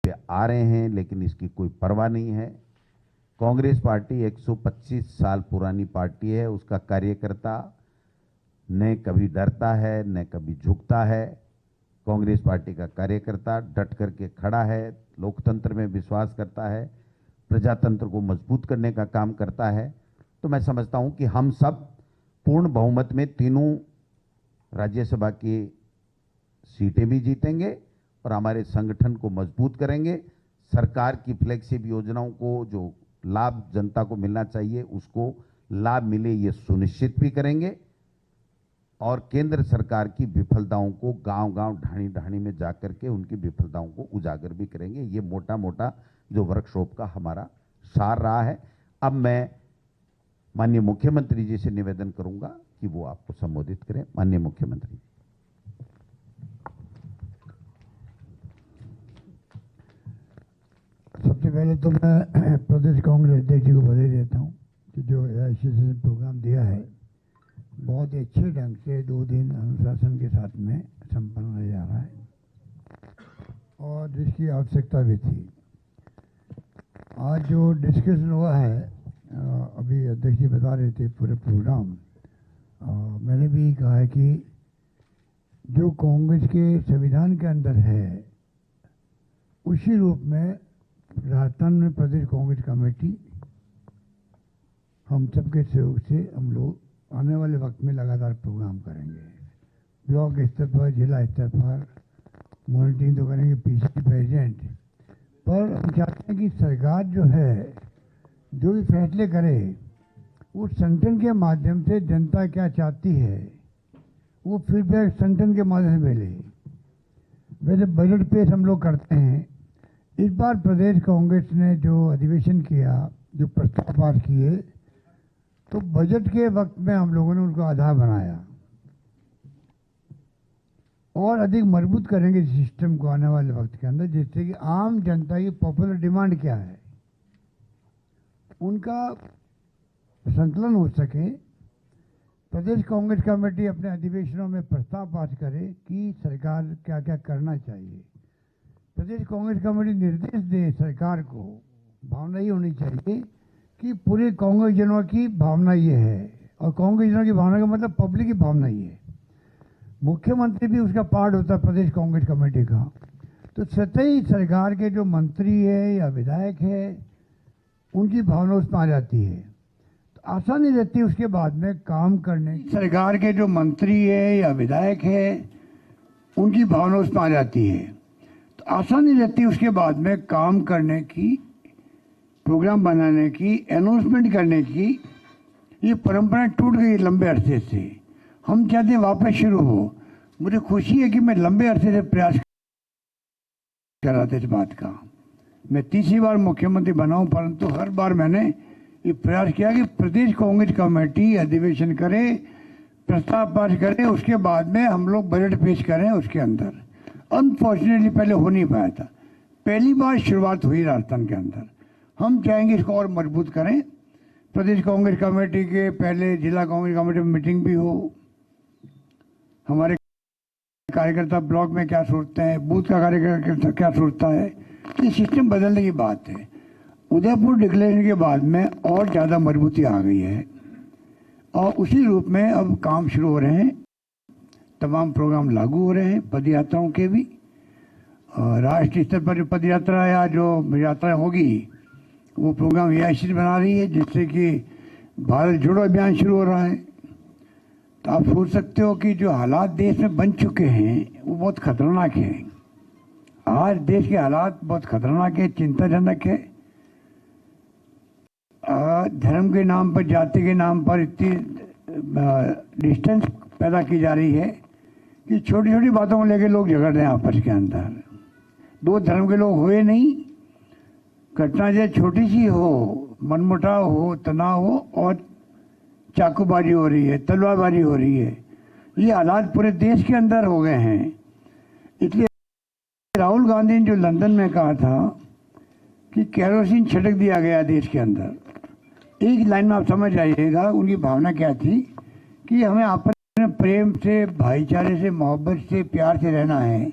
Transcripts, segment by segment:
पे आ रहे हैं, लेकिन इसकी कोई परवाह नहीं है। कांग्रेस पार्टी 125 साल पुरानी पार्टी है। उसका कार्यकर्ता न कभी डरता है न कभी झुकता है। कांग्रेस पार्टी का कार्यकर्ता डट करके खड़ा है, लोकतंत्र में विश्वास करता है, प्रजातंत्र को मजबूत करने का काम करता है। तो मैं समझता हूं कि हम सब पूर्ण बहुमत में तीनों राज्यसभा की सीटें भी जीतेंगे और हमारे संगठन को मजबूत करेंगे। सरकार की फ्लैगशिप योजनाओं को जो लाभ जनता को मिलना चाहिए उसको लाभ मिले, ये सुनिश्चित भी करेंगे। और केंद्र सरकार की विफलताओं को गांव-गांव, ढाणी-ढाणी में जाकर के उनकी विफलताओं को उजागर भी करेंगे। ये मोटा-मोटा जो वर्कशॉप का हमारा सार रहा है। अब मैं माननीय मुख्यमंत्री जी से निवेदन करूंगा कि वो आपको संबोधित करें। माननीय मुख्यमंत्री। सबसे पहले तो मैं प्रदेश कांग्रेस अध्यक्ष जी को बधाई देता हूँ कि जो एसोसिएशन प्रोग्राम दिया है बहुत ही अच्छे ढंग से 2 दिन अनुशासन के साथ में संपन्न होने जा रहा है और जिसकी आवश्यकता भी थी। आज जो डिस्कशन हुआ है, अभी अध्यक्ष जी बता रहे थे पूरे प्रोग्राम, मैंने भी कहा है कि जो कांग्रेस के संविधान के अंदर है उसी रूप में राजस्थान में प्रदेश कांग्रेस कमेटी हम सबके सहयोग से हम लोग आने वाले वक्त में लगातार प्रोग्राम करेंगे। ब्लॉक स्तर पर, जिला स्तर पर मॉनिटरिंग तो करेंगे, पीसीसी प्रेसिडेंट पर हम चाहते हैं कि सरकार जो है जो भी फैसले करे उस संगठन के माध्यम से जनता क्या चाहती है वो फीडबैक संगठन के माध्यम से मिले। वैसे बजट पेश हम लोग करते हैं। इस बार प्रदेश कांग्रेस ने जो अधिवेशन किया, जो प्रस्ताव पास किए, तो बजट के वक्त में हम लोगों ने उनको आधार बनाया और अधिक मजबूत करेंगे सिस्टम को आने वाले वक्त के अंदर, जिससे कि आम जनता की पॉपुलर डिमांड क्या है उनका संकलन हो सके। प्रदेश कांग्रेस कमेटी अपने अधिवेशनों में प्रस्ताव पास करे कि सरकार क्या क्या करना चाहिए। प्रदेश कांग्रेस कमेटी निर्देश दे सरकार को। भावना ये होनी चाहिए कि पूरे कांग्रेस जनों की भावना ये है, और कांग्रेस जनों की भावना का मतलब पब्लिक की भावना ये है। मुख्यमंत्री भी उसका पार्ट होता है प्रदेश कांग्रेस कमेटी का। तो सतही सरकार के जो मंत्री है या विधायक है उनकी भावना उसमें आ जाती है, तो आसानी रहती है उसके बाद में काम करने। सरकार के जो मंत्री है या विधायक है उनकी भावना उसमें आ जाती है, तो आसानी रहती है उसके बाद में काम करने की, प्रोग्राम बनाने की, अनाउंसमेंट करने की। ये परंपरा टूट गई लंबे अरसे से। हम चाहते हैं वापस शुरू हो। मुझे खुशी है कि मैं लंबे अरसे से प्रयास कर रहा था इस बात का। मैं तीसरी बार मुख्यमंत्री बना हूं, परंतु हर बार मैंने ये प्रयास किया कि प्रदेश कांग्रेस कमेटी अधिवेशन करे, प्रस्ताव पास करे, उसके बाद में हम लोग बजट पेश करें उसके अंदर। अनफॉर्चुनेटली पहले हो नहीं पाया था। पहली बार शुरुआत हुई राजस्थान के अंदर। हम चाहेंगे इसको और मजबूत करें। प्रदेश कांग्रेस कमेटी के पहले जिला कांग्रेस कमेटी में मीटिंग भी हो, हमारे कार्यकर्ता ब्लॉक में क्या सोचते हैं, बूथ का कार्यकर्ता क्या सोचता है, ये सिस्टम बदलने की बात है। उदयपुर डिक्लेरेशन के बाद में और ज़्यादा मजबूती आ गई है और उसी रूप में अब काम शुरू हो रहे हैं। तमाम प्रोग्राम लागू हो रहे हैं, पद यात्राओं के भी। राष्ट्रीय स्तर पर जो पद यात्रा या जो यात्रा होगी वो प्रोग्राम एआईसीसी बना रही है, जिससे कि भारत जोड़ो अभियान शुरू हो रहा है। तो आप सोच सकते हो कि जो हालात देश में बन चुके हैं वो बहुत खतरनाक है। आज देश के हालात बहुत खतरनाक है, चिंताजनक है। धर्म के नाम पर, जाति के नाम पर इतनी डिस्टेंस पैदा की जा रही है कि छोटी छोटी बातों को लेकर लोग झगड़ रहे हैं आपस के अंदर। 2 धर्म के लोग हुए नहीं, घटना जो छोटी सी हो, मनमुटाव हो, तनाव हो और चाकूबाजी हो रही है, तलवारबाजी हो रही है। ये हालात पूरे देश के अंदर हो गए हैं। इसलिए राहुल गांधी ने जो लंदन में कहा था कि केरोसिन छिड़क दिया गया देश के अंदर, एक लाइन में आप समझ आइएगा उनकी भावना क्या थी कि हमें आपस में प्रेम से, भाईचारे से, मोहब्बत से, प्यार से रहना है,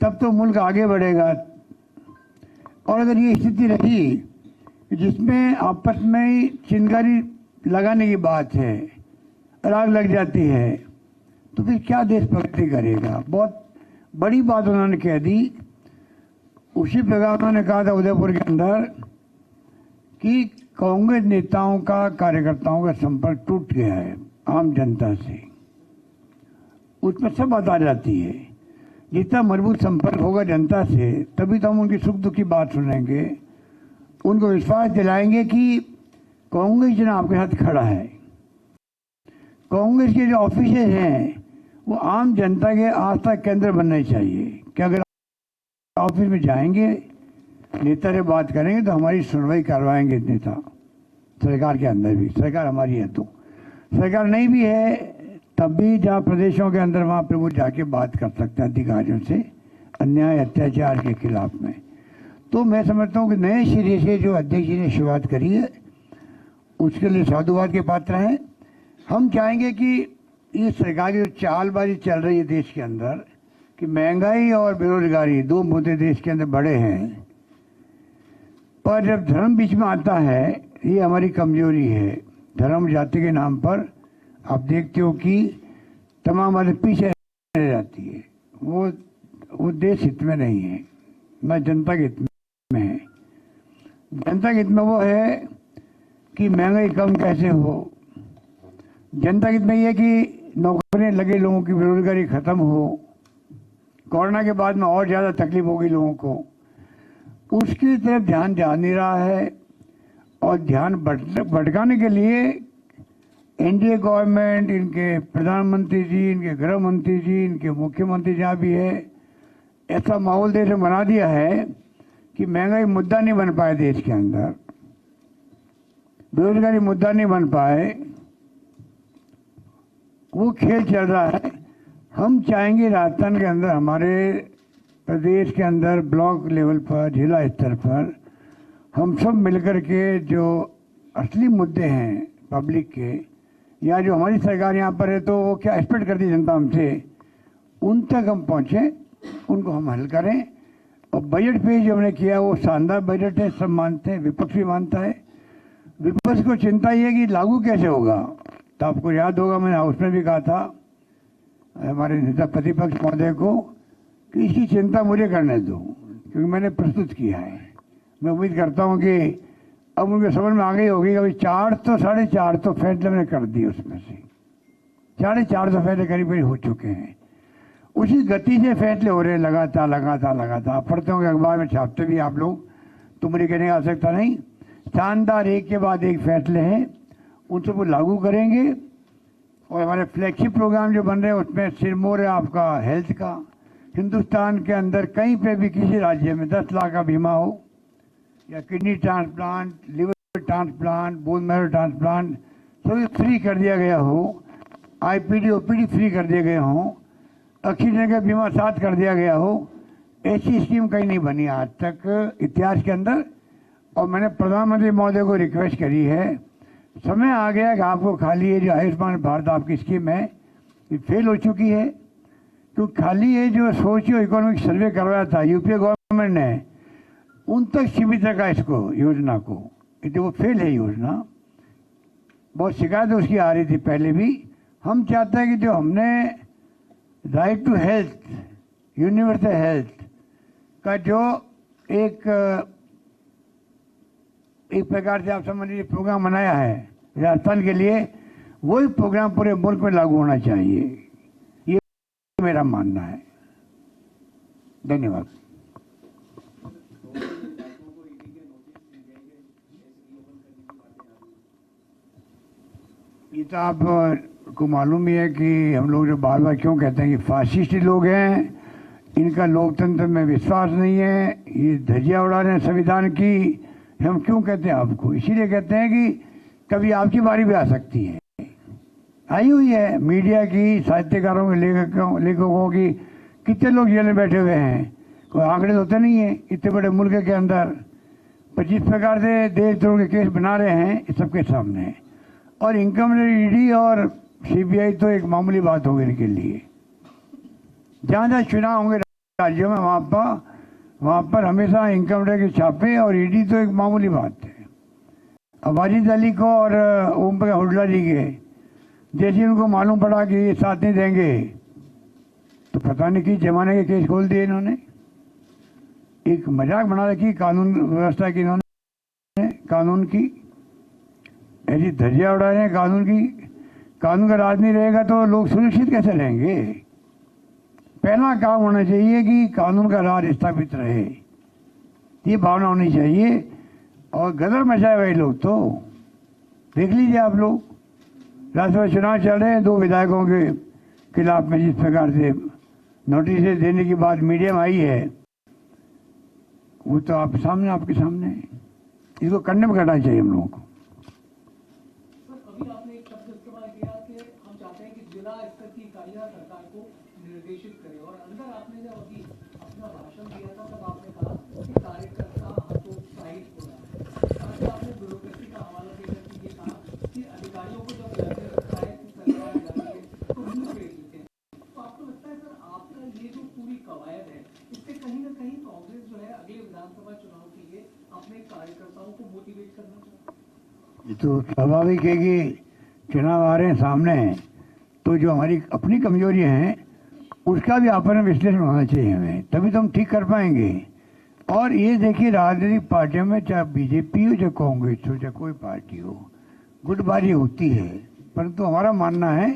तब तो मुल्क आगे बढ़ेगा। और अगर ये स्थिति रही जिसमें आपस में ही चिंगारी लगाने की बात है और आग लग जाती है, तो फिर क्या देश प्रगति करेगा। बहुत बड़ी बात उन्होंने कह दी। उसी प्रकार उन्होंने कहा था उदयपुर के अंदर कि कांग्रेस नेताओं का कार्यकर्ताओं का संपर्क टूट गया है आम जनता से। उसमें सब बात आ जाती है। जितना मजबूत संपर्क होगा जनता से, तभी तो हम उनकी सुख दुख की बात सुनेंगे, उनको विश्वास दिलाएंगे कि कांग्रेस जो आपके साथ खड़ा है। कांग्रेस के जो ऑफिस हैं वो आम जनता के आस्था केंद्र बनने चाहिए कि अगर ऑफिस में जाएंगे, नेता से बात करेंगे तो हमारी सुनवाई करवाएंगे नेता। सरकार के अंदर भी, सरकार हमारी है तो, सरकार नहीं भी है तब भी जहाँ प्रदेशों के अंदर वहाँ पर वो जाके बात कर सकते हैं अधिकारियों से अन्याय अत्याचार के खिलाफ में। तो मैं समझता हूँ कि नए सिरे से जो अध्यक्ष जी ने शुरुआत करी है उसके लिए साधुवाद के पात्र हैं। हम चाहेंगे कि ये सरकार की जो चालबाजी चल रही है देश के अंदर कि महंगाई और बेरोजगारी दो मुद्दे देश के अंदर बड़े हैं, पर जब धर्म बीच में आता है ये हमारी कमजोरी है। धर्म जाति के नाम पर आप देखते हो कि तमाम बातें पीछे रह जाती है। वो देश हित में नहीं है, न जनता के हित में है। जनता के हित में वो है कि महंगाई कम कैसे हो, जनता के हित में ये कि नौकरियां लगे लोगों की, बेरोजगारी खत्म हो। कोरोना के बाद में और ज़्यादा तकलीफ होगी लोगों को, उसकी तरफ ध्यान जा नहीं रहा है। और ध्यान भटकाने के लिए एनडीए गवर्नमेंट, इनके प्रधानमंत्री जी, इनके गृह मंत्री जी, इनके मुख्यमंत्री जहाँ भी है, ऐसा माहौल देश में बना दिया है कि महंगाई मुद्दा नहीं बन पाए देश के अंदर, बेरोजगारी मुद्दा नहीं बन पाए। वो खेल चल रहा है। हम चाहेंगे राजस्थान के अंदर, हमारे प्रदेश के अंदर ब्लॉक लेवल पर, जिला स्तर पर हम सब मिलकर के जो असली मुद्दे हैं पब्लिक के, या जो हमारी सरकार यहाँ पर है तो वो क्या एक्सपेक्ट करती है जनता हमसे, उन तक हम पहुँचें, उनको हम हल करें। और बजट पे जो हमने किया वो शानदार बजट है, सब मानते हैं, विपक्ष भी मानता है। विपक्ष को चिंता ये है कि लागू कैसे होगा। तो आपको याद होगा मैंने हाउस में भी कहा था हमारे नेता प्रतिपक्ष महोदय को कि इसकी चिंता मुझे करने दो, क्योंकि मैंने प्रस्तुत किया है। मैं उम्मीद करता हूँ कि अब उनके समझ में आ गई होगी कि अभी 400-450 तो फैसले मैंने कर दिए, उसमें से 450 फैसले करीब करीब हो चुके हैं। उसी गति से फैसले हो रहे हैं, लगातार पढ़ते होंगे अखबार में, छापते भी आप लोग, तो मुझे कहने की आवश्यकता नहीं। शानदार एक के बाद एक फैसले हैं, उन सबको लागू करेंगे। और हमारे फ्लैगशिप प्रोग्राम जो बन रहे हैं उसमें सिरमौर है आपका हेल्थ का। हिंदुस्तान के अंदर कहीं पे भी किसी राज्य में 10 लाख का बीमा हो, या kidney transplant, liver transplant, bone marrow transplant सभी फ्री कर दिया गया हो, आईपीडी ओपीडी फ्री कर दिए गए हों, ऑक्सीजन का बीमा साथ कर दिया गया हो। ऐसी स्कीम कहीं नहीं बनी आज तक इतिहास के अंदर। और मैंने प्रधानमंत्री महोदय को रिक्वेस्ट करी है, समय आ गया कि आपको खाली ये जो आयुष्मान भारत आपकी स्कीम है ये फेल हो चुकी है। तो खाली ये जो सोशियो इकोनॉमिक सर्वे करवाया था यूपीए गवर्नमेंट ने, उन तक सीमित रखा इसको, योजना को, तो वो फेल है योजना। बहुत शिकायत उसकी आ रही थी पहले भी। हम चाहते हैं कि जो हमने right to health, universal health का जो एक प्रकार से आप समझ लीजिए प्रोग्राम बनाया है राजस्थान के लिए, वही प्रोग्राम पूरे मुल्क में लागू होना चाहिए, ये मेरा मानना है। धन्यवाद। ये तो आपको मालूम ही है कि हम लोग जो बार बार क्यों कहते हैं कि फासिस्ट लोग हैं, इनका लोकतंत्र में विश्वास नहीं है, ये धज्जियां उड़ा रहे हैं संविधान की। हम क्यों कहते हैं आपको, इसीलिए कहते हैं कि कभी आपकी बारी भी आ सकती है, आई हुई है। मीडिया की, साहित्यकारों के, लेखकों की कितने लोग जेल में बैठे हुए हैं, कोई आंकड़े होते नहीं है इतने बड़े मुल्क के अंदर। पर जिस प्रकार से देशद्रोह के केस बना रहे हैं ये सबके सामने है। और इनकम ईडी और सीबीआई तो एक मामूली बात होगी इनके लिए। जहाँ जहाँ चुनाव होंगे राज्यों में, वहाँ पर वहाँ पर हमेशा इनकम टैक्स के छापे और ईडी तो एक मामूली बात है। अब वाजिद अली को और ओम प्रकाश हुड्डा जी के जैसे उनको मालूम पड़ा कि ये साथ नहीं देंगे तो पता नहीं किस जमाने के केस खोल दिए इन्होंने। एक मजाक बना रखी कानून व्यवस्था की इन्होंने, कानून की ऐसी धज्जियां उड़ा रहे हैं कानून की। कानून का राज नहीं रहेगा तो लोग सुरक्षित कैसे रहेंगे? पहला काम होना चाहिए कि कानून का राज स्थापित रहे, ये भावना होनी चाहिए। और गदर मचाए हुए लोग तो देख लीजिए आप लोग, राज्यसभा चुनाव चल रहे हैं, 2 विधायकों के खिलाफ में जिस प्रकार से नोटिस देने की बात मीडिया में आई है वो तो आपके सामने है। इसको कंडेम करना चाहिए हम लोगों को। अभी आपने एक शब्द इस्तेमाल किया कि हम चाहते हैं कि जिला स्तर की इकाइयां सरकार को निर्देशित करे, और अंदर आपने जब अभी अपना भाषण दिया था तब आपने कहा कि कार्यकर्ता हतोत्साहित हो रहा है। साथ ही आपने ब्यूरोक्रेसी का हवाला देकर के ये कहा कि अधिकारियों को जब लगने लगता है कि सरकार जाती है तो मुंह फेर लेते हैं। तो आपको लगता है सर आपका ये जो पूरी कवायद है इससे कहीं ना कहीं कांग्रेस जो है अगले विधानसभा चुनाव के लिए अपने कार्यकर्ताओं को मोटिवेट करना चाहती है? ये तो स्वाभाविक है कि चुनाव आ रहे हैं सामने, तो जो हमारी अपनी कमजोरियां हैं उसका भी आपन विश्लेषण होना चाहिए हमें, तभी तो हम ठीक कर पाएंगे। और ये देखिए राजनीतिक पार्टियों में चाहे बीजेपी हो चाहे कांग्रेस हो चाहे कोई पार्टी हो, गुटबाजी होती है, परंतु हमारा मानना है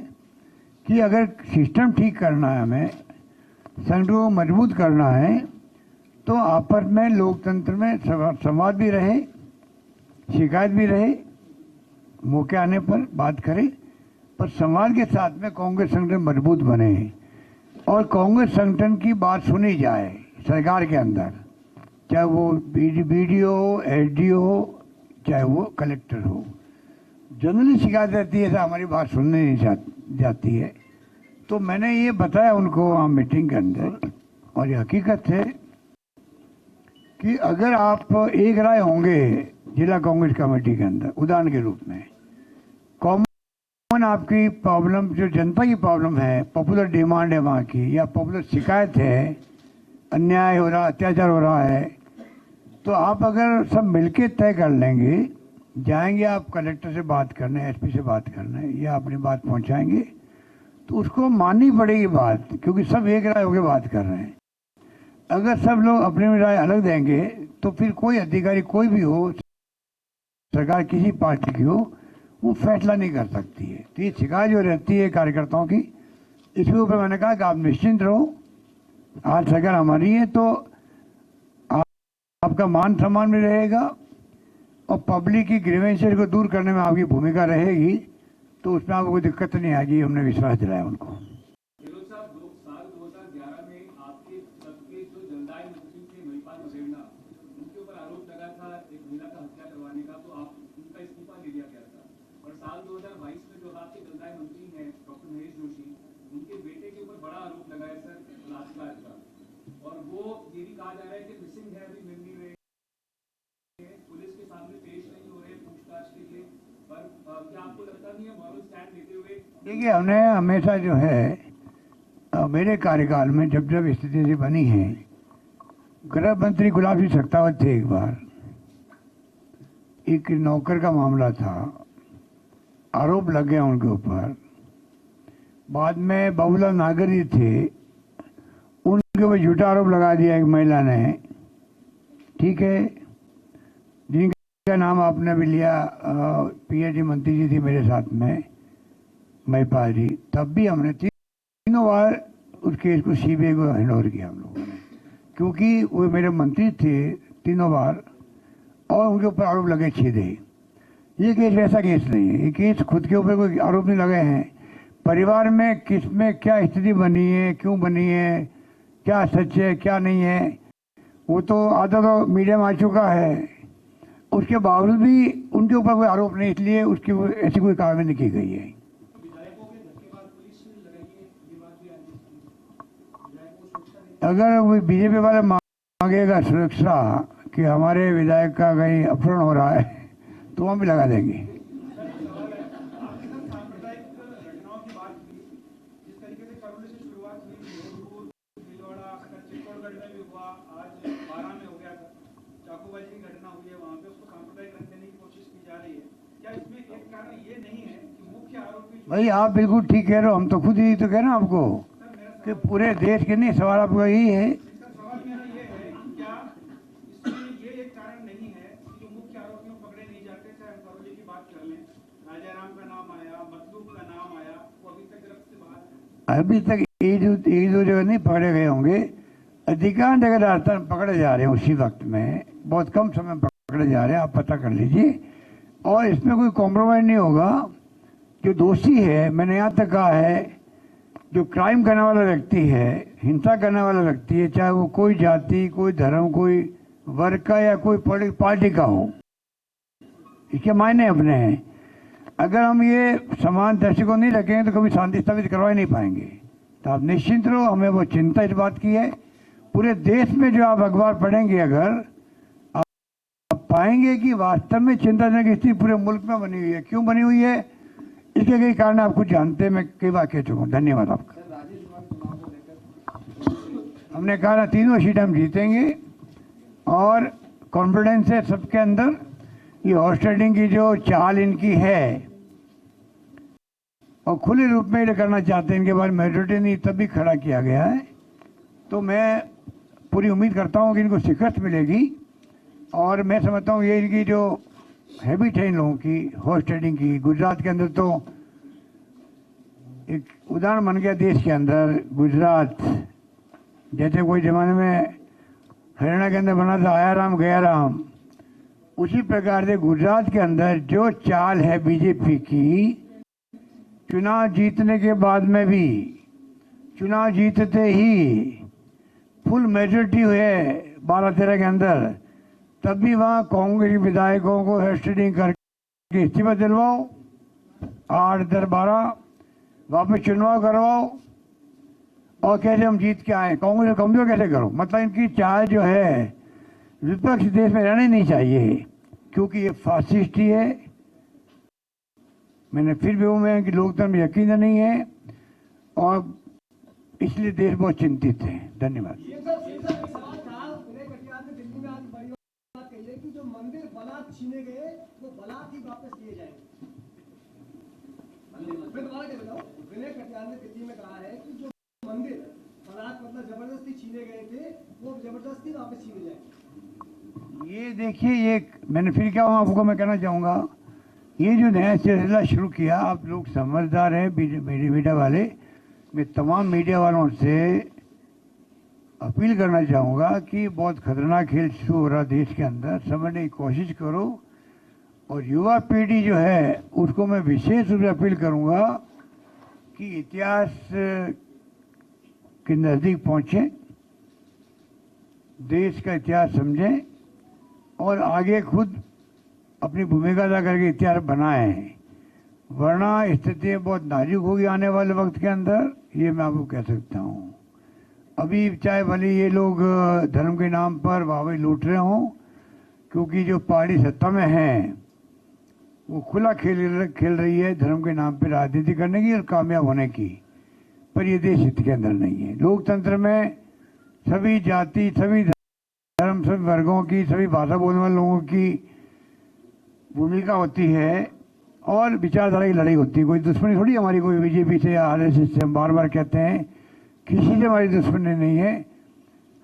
कि अगर सिस्टम ठीक करना है, हमें संगठन को मजबूत करना है, तो आपस में लोकतंत्र में संवाद भी रहे, शिकायत भी रहे, मौके आने पर बात करें, पर समाज के साथ में कांग्रेस संगठन मजबूत बने और कांग्रेस संगठन की बात सुनी जाए सरकार के अंदर, चाहे वो बीडीओ हो, एसडीओ हो, चाहे वो कलेक्टर हो। जनरली शिकायत रहती है ऐसा हमारी बात सुनने नहीं जाती है। तो मैंने ये बताया उनको वहाँ मीटिंग के अंदर, और ये हकीकत है कि अगर आप एक राय होंगे जिला कांग्रेस कमेटी के अंदर, उदाहरण के रूप में कॉमन आपकी प्रॉब्लम जो जनता की प्रॉब्लम है, पॉपुलर डिमांड है वहाँ की, या पॉपुलर शिकायत है, अन्याय हो रहा, अत्याचार हो रहा है, तो आप अगर सब मिलके तय कर लेंगे, जाएंगे आप कलेक्टर से बात करने, एसपी से बात करने, या अपनी बात पहुंचाएंगे, तो उसको माननी पड़ेगी बात, क्योंकि सब एक राय होकर बात कर रहे हैं। अगर सब लोग अपनी राय अलग देंगे तो फिर कोई अधिकारी कोई भी हो, सरकार किसी पार्टी की हो, वो फैसला नहीं कर सकती है। तो ये शिकायत जो रहती है कार्यकर्ताओं की, इसके ऊपर मैंने कहा कि आप निश्चिंत रहो, आज सरकार हमारी है तो आपका मान सम्मान भी रहेगा और पब्लिक की ग्रीवेंसेस को दूर करने में आपकी भूमिका रहेगी, तो उसमें आपको कोई दिक्कत नहीं आएगी। हमने विश्वास दिलाया उनको। साल 2022 में जो आपके जलदाय मंत्री हैं डॉक्टर महेश जोशी, उनके बेटे के ऊपर बड़ा आरोप लगा है सर बलात्कार का, और वो ये भी कहा जा रहा है कि मिसिंग है, अभी मिल नहीं रहे, पुलिस के सामने पेश नहीं हो रहे पूछताछ के लिए। पर क्या आपको लगता नहीं है मॉरल स्टैंड लेते हुए? देखिए, हमने हमेशा जो है मेरे कार्यकाल में जब जब स्थिति से बनी है, गृह मंत्री गुलाब सिंह सख्तावत थे, एक बार एक नौकर का मामला था, आरोप लग गया उनके ऊपर। बाद में बाबूलाल नागर जी थे, उनके ऊपर झूठा आरोप लगा दिया एक महिला ने, ठीक है, जिनका नाम आपने भी लिया, पीएचडी मंत्री जी थी मेरे साथ में, महिपाल जी। तब भी हमने तीनों बार उस केस को सीबीआई को हैंड ओवर किया हम लोगों ने, क्योंकि वो मेरे मंत्री थे तीनों बार, और उनके ऊपर आरोप लगे सीधे। ये केस वैसा केस नहीं है, ये केस खुद के ऊपर कोई आरोप नहीं लगे हैं, परिवार में किस में क्या स्थिति बनी है, क्यों बनी है, क्या सच है क्या नहीं है, वो तो आधा तो मीडिया में आ चुका है। उसके बावजूद भी उनके ऊपर कोई आरोप नहीं, इसलिए उसकी ऐसी कोई कार्रवाई नहीं की गई है। अगर वो बीजेपी वाले मांगेगा सुरक्षा कि हमारे विधायक का कहीं अपहरण हो रहा है, तो हम भी लगा देंगे। चाकूबाजी की घटना हुई है वहाँ पे, उसको सांप्रदायिक रंग देने की कोशिश की जा रही है। क्या इसमें एक कारण ये नहीं है कि मुख्य आरोपी भाई आप बिल्कुल ठीक कह रहे हो, हम तो खुद ही तो कह रहे हैं आपको कि पूरे देश के नहीं, सवाल आपका यही है। सवाल मेरा ये है कि क्या इसमें ये एक कारण नहीं है कि जो मुख्य आरोपियों पकड़े नहीं जाते, चाहे हम करोली की बात कर लें, राजाराम का नाम आया, मतलूब का नाम आया, वो अभी तक गिरफ्त से बाहर। अभी तक एक दो जगह नहीं पकड़े गए होंगे, अधिकांश जगह राजस्थान पकड़े जा रहे हैं उसी वक्त में, बहुत कम समय में पकड़े जा रहे हैं, आप पता कर लीजिए। और इसमें कोई कॉम्प्रोमाइज़ नहीं होगा। जो दोषी है, मैंने यहाँ तक कहा है, जो क्राइम करने वाला व्यक्ति है, हिंसा करने वाला व्यक्ति है, चाहे वो कोई जाति, कोई धर्म, कोई वर्ग का या कोई पॉलिटिकल पार्टी का हो, इसके मायने अपने हैं। अगर हम ये समान दृष्टिकोण नहीं रखेंगे तो कभी शांति स्थापित करवा ही नहीं पाएंगे। तो आप निश्चिंत रहो, हमें वो चिंता इस बात की है। पूरे देश में जो आप अखबार पढ़ेंगे, अगर आप पाएंगे कि वास्तव में चिंताजनक स्थिति पूरे मुल्क में बनी हुई है। क्यों बनी हुई है, इसके कई कारण आप कुछ जानते हैं, मैं कई बार कह चुका हूँ। धन्यवाद आपका। हमने कहा ना, तीनों सीट हम जीतेंगे और कॉन्फिडेंस है सबके अंदर। ये हॉर्स ट्रेडिंग की जो चाल इनकी है और खुले रूप में ये करना चाहते हैं, इनके बाद मेजोरिटी नहीं तभी खड़ा किया गया है। तो मैं पूरी उम्मीद करता हूँ कि इनको शिकस्त मिलेगी। और मैं समझता हूँ ये इनकी जो हैबिट है इन लोगों की हॉर्स ट्रेडिंग की, गुजरात के अंदर तो एक उदाहरण बन गया देश के अंदर। गुजरात जैसे कोई ज़माने में हरियाणा के अंदर बना था आया राम गया राम, उसी प्रकार से गुजरात के अंदर जो चाल है बीजेपी की, चुनाव जीतने के बाद में भी, चुनाव जीतते ही फुल मेजोरिटी हुए 12-13 के अंदर, तब भी वहाँ कांग्रेस विधायकों को हॉर्स ट्रेडिंग करके इस्तीफा दिलवाओ, 8-10-12 वापस चुनाव करवाओ और कैसे हम जीत के आए, कांग्रेस को कमजोर कैसे करो। मतलब इनकी चाल जो है, विपक्ष देश में रहना ही नहीं चाहिए, क्योंकि ये फासिस्टी है। मैंने फिर भी मैं कि लोकतंत्र में यकीन नहीं है और इसलिए देश बहुत चिंतित है। धन्यवाद। जो मंदिर बलात् छीने गए वो बलात् ही वापस किए जाएंगे। मैं दोबारा कह देता हूँ, विनय कटियार ने दिल्ली में कहा है कि जो मंदिर बलात् मतलब जबरदस्ती छीने गए थे वो जबरदस्ती वापस छीने जाएंगे। ये देखिए, ये मैंने फिर क्या आपको मैं कहना चाहूँगा, ये जो नया सिलसिला शुरू किया, आप लोग समझदार हैं मीडिया वाले, मैं तमाम मीडिया वालों से अपील करना चाहूँगा कि बहुत खतरनाक खेल शुरू हो रहा देश के अंदर, समझने की कोशिश करो। और युवा पीढ़ी जो है उसको मैं विशेष रूप से अपील करूँगा कि इतिहास के नज़दीक पहुँचें, देश का इतिहास समझें और आगे खुद अपनी भूमिका अदा करके इतिहास बनाएं, वरना स्थिति बहुत नाजुक होगी आने वाले वक्त के अंदर, ये मैं आपको कह सकता हूँ। अभी चाहे भले ये लोग धर्म के नाम पर वाहवाही लूट रहे हों, क्योंकि जो पार्टी सत्ता में है वो खुला खेल रही है धर्म के नाम पर राजनीति करने की और कामयाब होने की, पर ये देश हित के अंदर नहीं है। लोकतंत्र में सभी जाति, सभी धर्म, सभी वर्गों की, सभी भाषा बोलने वाले लोगों की भूमिका होती है और विचारधारा की लड़ाई होती है। कोई दुश्मनी थोड़ी हमारी कोई बीजेपी से या आरएसएस से, हम बार बार कहते हैं, किसी से हमारी दुश्मनी नहीं है।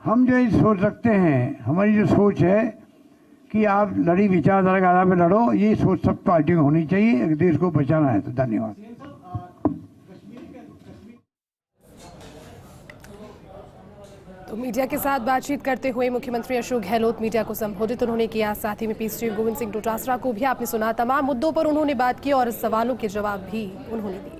हम जो ये सोच रखते हैं, हमारी जो सोच है कि आप लड़ी विचारधारा के आधार पर लड़ो, ये सोच सब पार्टियों में होनी चाहिए, एक देश को बचाना है। तो धन्यवाद। तो मीडिया के साथ बातचीत करते हुए मुख्यमंत्री अशोक गहलोत मीडिया को संबोधित उन्होंने किया। साथ ही में पीएस चीफ गोविंद सिंह डोटासरा को भी आपने सुना। तमाम मुद्दों पर उन्होंने बात की और सवालों के जवाब भी उन्होंने दिए।